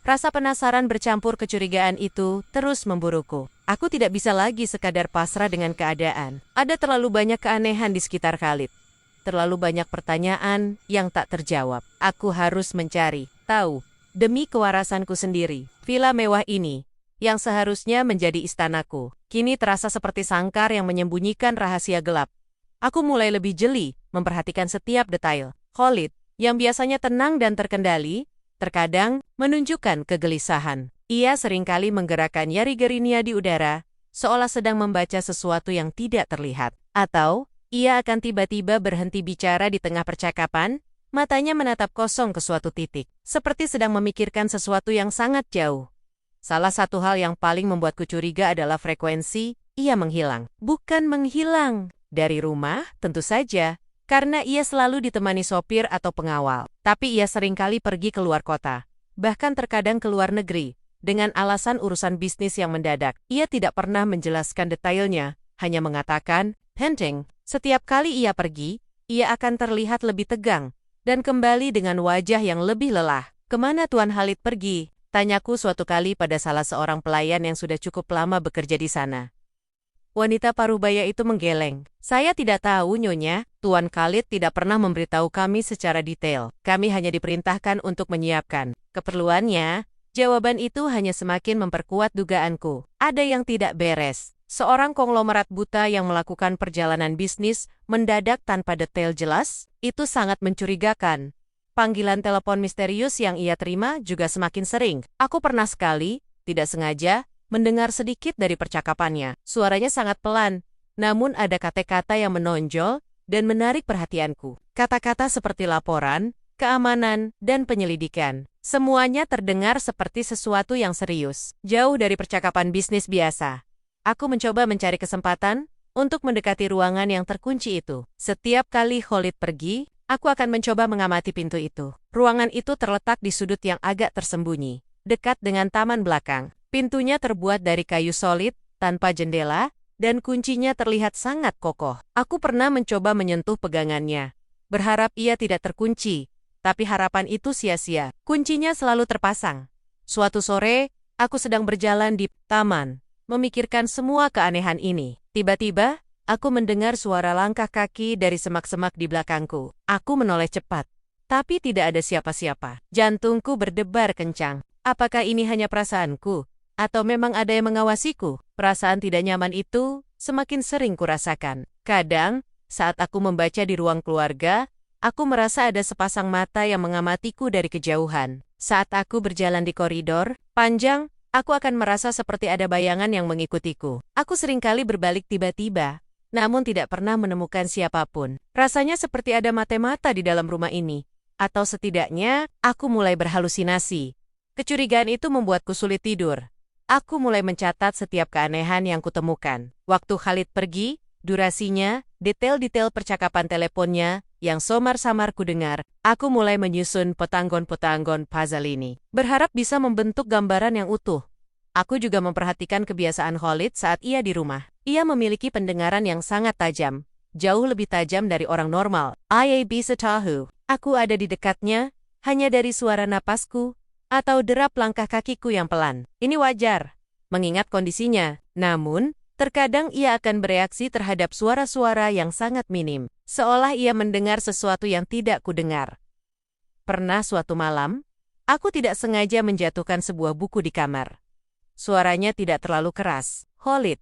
Rasa penasaran bercampur kecurigaan itu terus memburuku. Aku tidak bisa lagi sekadar pasrah dengan keadaan. Ada terlalu banyak keanehan di sekitar Khalid. Terlalu banyak pertanyaan yang tak terjawab. Aku harus mencari tahu demi kewarasanku sendiri. Villa mewah ini, yang seharusnya menjadi istanaku, kini terasa seperti sangkar yang menyembunyikan rahasia gelap. Aku mulai lebih jeli memperhatikan setiap detail. Khalid, yang biasanya tenang dan terkendali, terkadang menunjukkan kegelisahan. Ia seringkali menggerakkan jari-jarinya di udara, seolah sedang membaca sesuatu yang tidak terlihat. Atau, ia akan tiba-tiba berhenti bicara di tengah percakapan, matanya menatap kosong ke suatu titik, seperti sedang memikirkan sesuatu yang sangat jauh. Salah satu hal yang paling membuatku curiga adalah frekuensi ia menghilang. Bukan menghilang dari rumah, tentu saja, karena ia selalu ditemani sopir atau pengawal. Tapi ia seringkali pergi keluar kota, bahkan terkadang ke luar negeri, dengan alasan urusan bisnis yang mendadak. Ia tidak pernah menjelaskan detailnya, hanya mengatakan, "Penting." Setiap kali ia pergi, ia akan terlihat lebih tegang, dan kembali dengan wajah yang lebih lelah. "Kemana Tuan Khalid pergi?" tanyaku suatu kali pada salah seorang pelayan yang sudah cukup lama bekerja di sana. Wanita parubaya itu menggeleng. "Saya tidak tahu, Nyonya. Tuan Khalid tidak pernah memberitahu kami secara detail. Kami hanya diperintahkan untuk menyiapkan keperluannya." Jawaban itu hanya semakin memperkuat dugaanku. Ada yang tidak beres. Seorang konglomerat buta yang melakukan perjalanan bisnis mendadak tanpa detail jelas, itu sangat mencurigakan. Panggilan telepon misterius yang ia terima juga semakin sering. Aku pernah sekali, tidak sengaja, mendengar sedikit dari percakapannya. Suaranya sangat pelan, namun ada kata-kata yang menonjol dan menarik perhatianku. Kata-kata seperti laporan, keamanan, dan penyelidikan. Semuanya terdengar seperti sesuatu yang serius, jauh dari percakapan bisnis biasa. Aku mencoba mencari kesempatan untuk mendekati ruangan yang terkunci itu. Setiap kali Khalid pergi, aku akan mencoba mengamati pintu itu. Ruangan itu terletak di sudut yang agak tersembunyi, dekat dengan taman belakang. Pintunya terbuat dari kayu solid, tanpa jendela, dan kuncinya terlihat sangat kokoh. Aku pernah mencoba menyentuh pegangannya, berharap ia tidak terkunci, tapi harapan itu sia-sia. Kuncinya selalu terpasang. Suatu sore, aku sedang berjalan di taman, memikirkan semua keanehan ini. Tiba-tiba, aku mendengar suara langkah kaki dari semak-semak di belakangku. Aku menoleh cepat, tapi tidak ada siapa-siapa. Jantungku berdebar kencang. Apakah ini hanya perasaanku? Atau memang ada yang mengawasiku? Perasaan tidak nyaman itu semakin sering kurasakan. Kadang, saat aku membaca di ruang keluarga, aku merasa ada sepasang mata yang mengamatiku dari kejauhan. Saat aku berjalan di koridor panjang, aku akan merasa seperti ada bayangan yang mengikutiku. Aku seringkali berbalik tiba-tiba, namun tidak pernah menemukan siapapun. Rasanya seperti ada mata-mata di dalam rumah ini. Atau setidaknya, aku mulai berhalusinasi. Kecurigaan itu membuatku sulit tidur. Aku mulai mencatat setiap keanehan yang kutemukan. Waktu Khalid pergi, durasinya, detail-detail percakapan teleponnya, yang samar-samar kudengar, aku mulai menyusun petanggon-petanggon puzzle ini. Berharap bisa membentuk gambaran yang utuh. Aku juga memperhatikan kebiasaan Khalid saat ia di rumah. Ia memiliki pendengaran yang sangat tajam, jauh lebih tajam dari orang normal. Ia bisa tahu aku ada di dekatnya, hanya dari suara napasku, atau derap langkah kakiku yang pelan. Ini wajar, mengingat kondisinya. Namun, terkadang ia akan bereaksi terhadap suara-suara yang sangat minim, seolah ia mendengar sesuatu yang tidak kudengar. Pernah suatu malam, aku tidak sengaja menjatuhkan sebuah buku di kamar. Suaranya tidak terlalu keras. Khalid,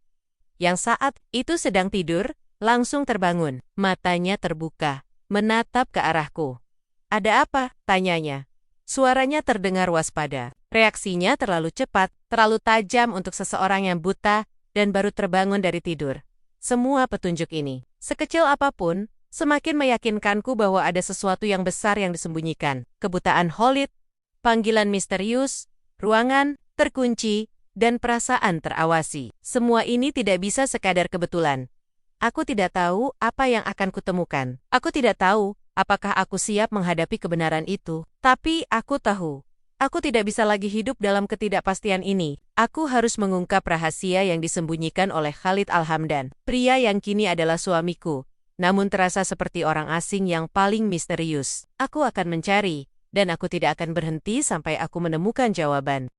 yang saat itu sedang tidur, langsung terbangun. Matanya terbuka, menatap ke arahku. "Ada apa?" tanyanya. Suaranya terdengar waspada. Reaksinya terlalu cepat, terlalu tajam untuk seseorang yang buta dan baru terbangun dari tidur. Semua petunjuk ini, sekecil apapun, semakin meyakinkanku bahwa ada sesuatu yang besar yang disembunyikan. Kebutaan Khalid, panggilan misterius, ruangan terkunci, dan perasaan terawasi. Semua ini tidak bisa sekadar kebetulan. Aku tidak tahu apa yang akan kutemukan. Aku tidak tahu apakah aku siap menghadapi kebenaran itu. Tapi aku tahu, aku tidak bisa lagi hidup dalam ketidakpastian ini. Aku harus mengungkap rahasia yang disembunyikan oleh Khalid Al-Hamdan. Pria yang kini adalah suamiku, namun terasa seperti orang asing yang paling misterius. Aku akan mencari dan aku tidak akan berhenti sampai aku menemukan jawaban.